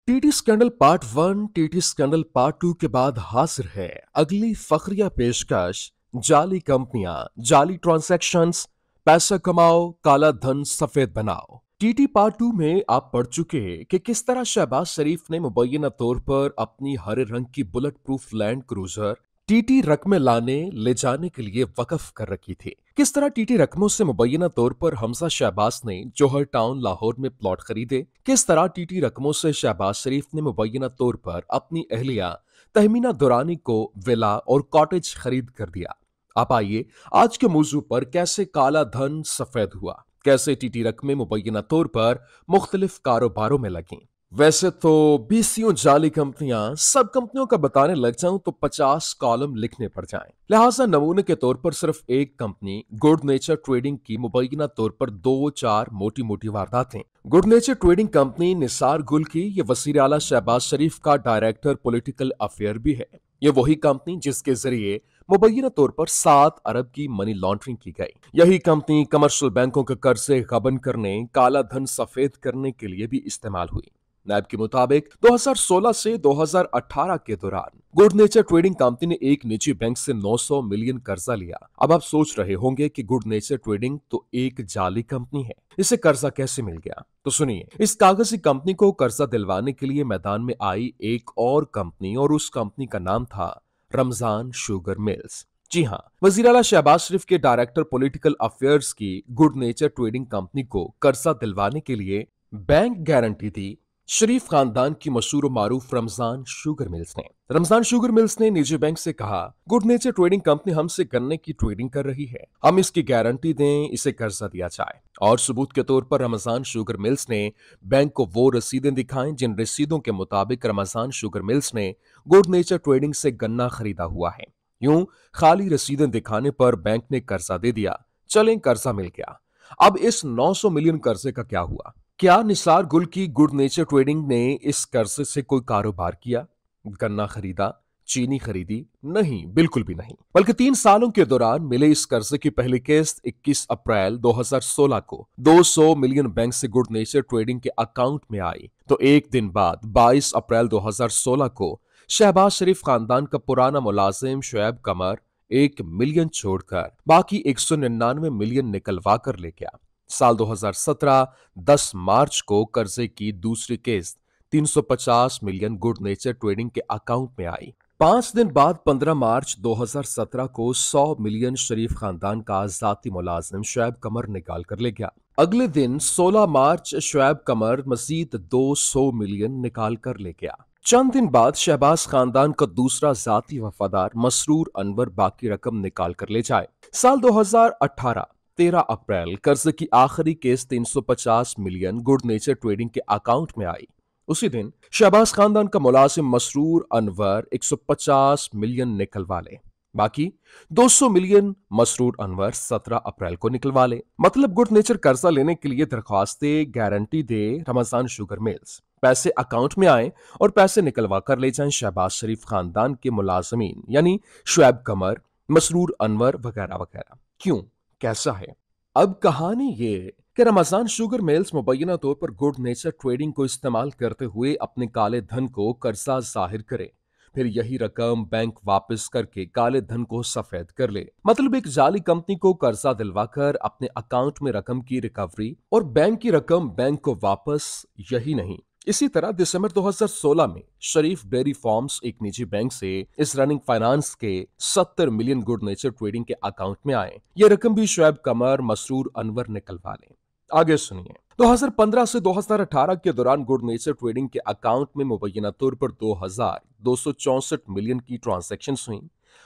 TT scandal part 1 TT scandal part 2 के बाद हाजिर है अगली फखरिया पेशकश। जाली कंपनियां, जाली ट्रांजैक्शंस, पैसा कमाओ, काला धन सफेद बनाओ। टीटी पार्ट 2 में आप पढ़ चुके हैं कि किस तरह शहबाज शरीफ ने मुबैना तौर पर अपनी हरे रंग की बुलेट प्रूफ लैंड क्रूजर टीटी रकमें लाने ले जाने के लिए वकफ कर रखी थी। किस तरह टीटी रकमों से मुबैना तौर पर हमजा शहबाज ने जौहर टाउन लाहौर में प्लॉट खरीदे। किस तरह टीटी रकमों से शहबाज शरीफ ने मुबैना तौर पर अपनी अहलिया तहमीना दुरानी को विला और कॉटेज खरीद कर दिया। आप आइए आज के मौजू पर कैसे काला धन सफेद हुआ, कैसे टीटी रकमें मुबैना तौर पर मुख्तलिफ कारोबारों में लगी। वैसे तो बीसियों जाली कंपनियां, सब कंपनियों का बताने लग जाऊं तो 50 कॉलम लिखने पड़ जाएं। लिहाजा नमूने के तौर पर सिर्फ एक कंपनी गुड नेचर ट्रेडिंग की मुबैना तौर पर 2-4 मोटी मोटी वारदातें। Good nature trading company Nisar गुल की, ये वजीर आला शहबाज शरीफ का डायरेक्टर पॉलिटिकल अफेयर भी है। ये वही कंपनी जिसके जरिए मुबैना तौर पर 7 अरब की मनी लॉन्ड्रिंग की गई। यही कंपनी कमर्शियल बैंकों के कर्जे गबन करने, काला धन सफेद करने के लिए भी इस्तेमाल हुई। नैब के मुताबिक 2016 से 2018 के दौरान गुड नेचर ट्रेडिंग कंपनी ने एक निजी बैंक से 900 मिलियन कर्जा लिया। अब आप सोच रहे होंगे कि गुड नेचर ट्रेडिंग तो एक जाली कंपनी है, इसे कर्जा कैसे मिल गया? तो सुनिए, इस कागजी कंपनी को कर्जा दिलवाने के लिए मैदान में आई एक और कंपनी, और उस कंपनी का नाम था रमजान शुगर मिल्स। जी हां, वजीर आला शहबाज शरीफ के डायरेक्टर पॉलिटिकल अफेयर्स की गुड नेचर ट्रेडिंग कंपनी को कर्जा दिलवाने के लिए बैंक गारंटी दी शरीफ खानदान की मशहूर मारूफ रमजान शुगर मिल्स ने। रमजान शुगर मिल्स ने निजी बैंक से कहा, गुड नेचर ट्रेडिंग कंपनी हमसे गन्ने की ट्रेडिंग कर रही है, हम इसकी गारंटी दें, इसे कर्जा दिया जाए। और सबूत के तौर पर रमजान शुगर मिल्स ने बैंक को वो रसीदें दिखाएं जिन रसीदों के मुताबिक रमजान शुगर मिल्स ने गुड नेचर ट्रेडिंग से गन्ना खरीदा हुआ है। यूं खाली रसीदें दिखाने पर बैंक ने कर्जा दे दिया, चलें कर्जा मिल गया। अब इस 900 मिलियन कर्जे का क्या हुआ? क्या निसार गुल की गुड नेचर ट्रेडिंग ने इस कर्जे से कोई कारोबार किया, गन्ना खरीदा, चीनी खरीदी? नहीं, बिल्कुल भी नहीं। बल्कि 3 सालों के दौरान मिले इस कर्जे की पहली किस्त 21 अप्रैल 2016 को 200 मिलियन बैंक से गुड नेचर ट्रेडिंग के अकाउंट में आई। तो एक दिन बाद 22 अप्रैल 2016 को शहबाज शरीफ खानदान का पुराना मुलाजिम शुएब कमर 1 मिलियन छोड़कर बाकी 199 मिलियन निकलवा कर ले गया। साल 2017 10 मार्च को कर्जे की दूसरी किस्त 350 मिलियन गुड नेचर ट्रेडिंग के अकाउंट में आई। 5 दिन बाद 15 मार्च 2017 को 100 मिलियन शरीफ खानदान का जाती मुलाजिम शुएब कमर निकाल कर ले गया। अगले दिन 16 मार्च शुएब कमर मजीद 200 मिलियन निकाल कर ले गया। चंद दिन बाद शहबाज खानदान का दूसरा जाती वफादार मसरूर अनवर बाकी रकम निकाल कर ले जाए। साल 2018 13 अप्रैल कर्ज की आखिरी किस्त 350 मिलियन गुड नेचर ट्रेडिंग के अकाउंट में आई। उसी दिन शहबाज खानदान का मुलाजिम मसरूर अनवर 150 मिलियन निकलवा ले। बाकी 200 मिलियन मसरूर अनवर 17 अप्रैल को निकलवा ले। मतलब गुड नेचर कर्जा लेने के लिए दरख्वास्तें गारंटी दे रमजान शुगर मिल्स, पैसे अकाउंट में आए और पैसे निकलवा कर ले जाएं शहबाज शरीफ खानदान के मुलाजमीन, यानी शुएब कमर, मसरूर अनवर वगैरह वगैरह। क्यों, कैसा है? अब कहानी ये कि रमजान शुगर मिल्स मुबैना तौर पर गुड नेचर ट्रेडिंग को इस्तेमाल करते हुए अपने काले धन को कर्जा जाहिर करे, फिर यही रकम बैंक वापस करके काले धन को सफेद कर ले। मतलब एक जाली कंपनी को कर्जा दिलवाकर अपने अकाउंट में रकम की रिकवरी और बैंक की रकम बैंक को वापस। यही नहीं, इसी तरह दिसंबर 2016 में शरीफ डेयरी फार्म्स एक निजी बैंक से इस रनिंग फाइनेंस के 70 मिलियन गुड नेचर ट्रेडिंग के अकाउंट में आए। ये रकम भी शुएब कमर, मसरूर अनवर निकलवा लें। आगे सुनिए, 2015 से 2018 के दौरान गुड नेचर ट्रेडिंग के अकाउंट में मुबैना तौर पर 2264 मिलियन की ट्रांजैक्शंस हुई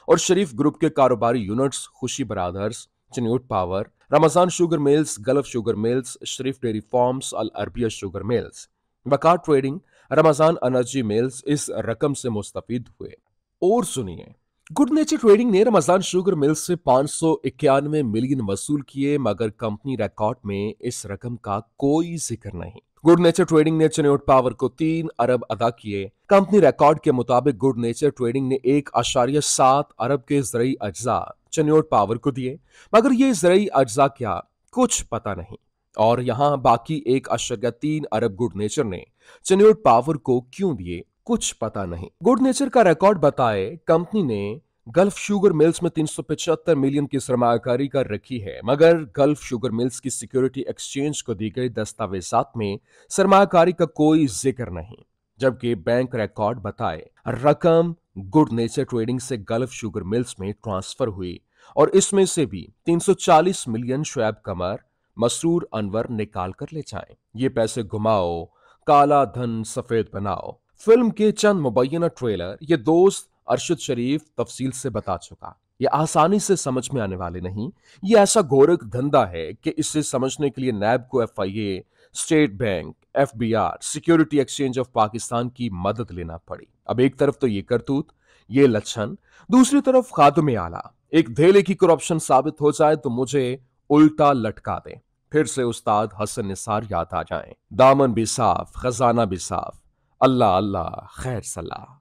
और शरीफ ग्रुप के कारोबारी units Khushi brothers, Chiniot power, Ramzan sugar mills, Gulf sugar mills, Sharif dairy farms, Al Arabia sugar mills, Waqar trading, Ramzan energy mills इस रकम से मुस्तफीद हुए। और सुनिए, गुड नेचर ट्रेडिंग ने रमजान शुगर मिल्स से 591 मिलियन वसूल किए, मगर कंपनी रिकॉर्ड में इस रकम का कोई जिक्र नहीं। गुड नेचर ट्रेडिंग ने चन्यूट पावर को 3 अरब अदा किए। कंपनी रिकॉर्ड के मुताबिक गुड नेचर ट्रेडिंग ने 1.7 अरब के ज़रूरी अज्जा चन्यूट पावर को दिए, मगर ये ज़रूरी अज्जा क्या, कुछ पता नहीं। और यहां बाकी 1.3 अरब गुड नेचर ने चिन्यूट पावर को क्यों दिए, कुछ पता नहीं। गुड नेचर का रिकॉर्ड बताए कंपनी ने गल्फ शुगर मिल्स में 375 मिलियन की सरमायाकारी कर रखी है, मगर गल्फ शुगर मिल्स की सिक्योरिटी एक्सचेंज को दी गई दस्तावेजात में सरमायाकारी का कोई जिक्र नहीं। जबकि बैंक रिकॉर्ड बताए रकम गुड नेचर ट्रेडिंग से गल्फ शुगर मिल्स में ट्रांसफर हुई और इसमें से भी 340 मिलियन शुएब कमर मसरूर अनवर निकाल कर ले जाएं। ये पैसे घुमाओ, काला धन सफेद बनाओ। फिल्म के चंद मुबैना ट्रेलर ये दोस्त अरशद शरीफ तफसील से बता चुका। ये आसानी से समझ में आने वाले नहीं। ये ऐसा गोरख धंधा है कि इसे समझने के लिए नैब को FIA, state bank, FBR, security exchange of Pakistan की मदद लेना पड़ी। अब एक तरफ तो ये करतूत, ये लक्षण, दूसरी तरफ खादुम आला। एक धेले की करप्शन साबित हो जाए तो मुझे उल्टा लटका दे। फिर से उस्ताद हसन निसार याद आ जाएं। दामन भी साफ, खजाना भी साफ। अल्लाह अल्लाह खैर सलाह।